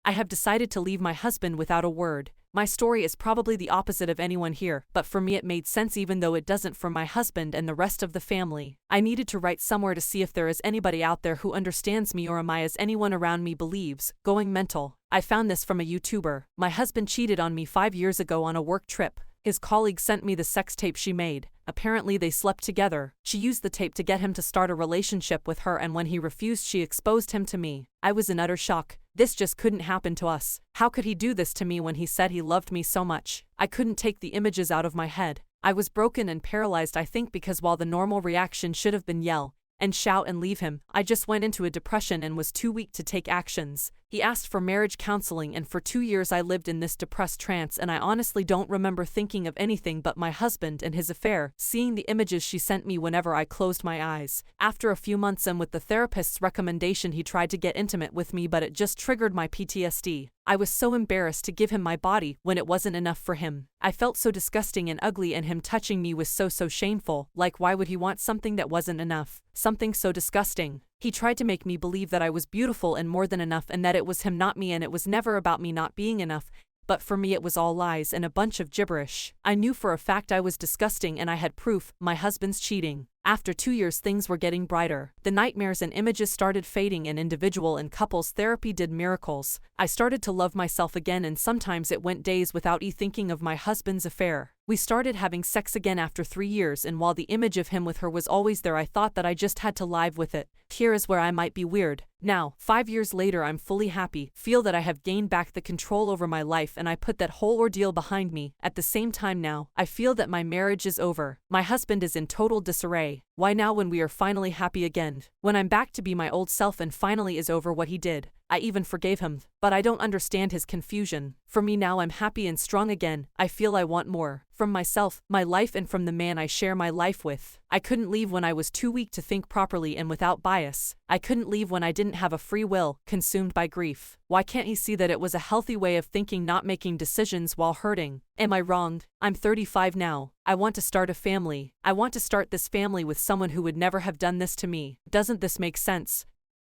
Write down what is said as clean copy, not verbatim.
I have decided to leave my husband without a word. My story is probably the opposite of anyone here, but for me it made sense even though it doesn't for my husband and the rest of the family. I needed to write somewhere to see if there is anybody out there who understands me or am I as anyone around me believes, going mental. I found this from a YouTuber. My husband cheated on me 5 years ago on a work trip. His colleague sent me the sex tape she made. Apparently they slept together. She used the tape to get him to start a relationship with her, and when he refused she exposed him to me. I was in utter shock. This just couldn't happen to us. How could he do this to me when he said he loved me so much? I couldn't take the images out of my head. I was broken and paralyzed, I think, because while the normal reaction should have been yell and shout and leave him, I just went into a depression and was too weak to take actions. He asked for marriage counseling, and for 2 years I lived in this depressed trance, and I honestly don't remember thinking of anything but my husband and his affair, seeing the images she sent me whenever I closed my eyes. After a few months and with the therapist's recommendation, he tried to get intimate with me, but it just triggered my PTSD. I was so embarrassed to give him my body when it wasn't enough for him. I felt so disgusting and ugly, and him touching me was so shameful. Like, why would he want something that wasn't enough? Something so disgusting. He tried to make me believe that I was beautiful and more than enough, and that it was him, not me, and it was never about me not being enough. But for me it was all lies and a bunch of gibberish. I knew for a fact I was disgusting, and I had proof: my husband's cheating. After 2 years things were getting brighter. The nightmares and images started fading, and individual and couples therapy did miracles. I started to love myself again, and sometimes it went days without thinking of my husband's affair. We started having sex again after 3 years, and while the image of him with her was always there, I thought that I just had to live with it. Here is where I might be weird. Now, 5 years later, I'm fully happy, feel that I have gained back the control over my life, and I put that whole ordeal behind me. At the same time now, I feel that my marriage is over. My husband is in total disarray. Why now, when we are finally happy again? When I'm back to be my old self and finally is over what he did. I even forgave him, but I don't understand his confusion. For me now, I'm happy and strong again. I feel I want more. From myself, my life, and from the man I share my life with. I couldn't leave when I was too weak to think properly and without bias. I couldn't leave when I didn't have a free will, consumed by grief. Why can't he see that it was a healthy way of thinking, not making decisions while hurting? Am I wrong? I'm 35 now. I want to start a family. I want to start this family with someone who would never have done this to me. Doesn't this make sense?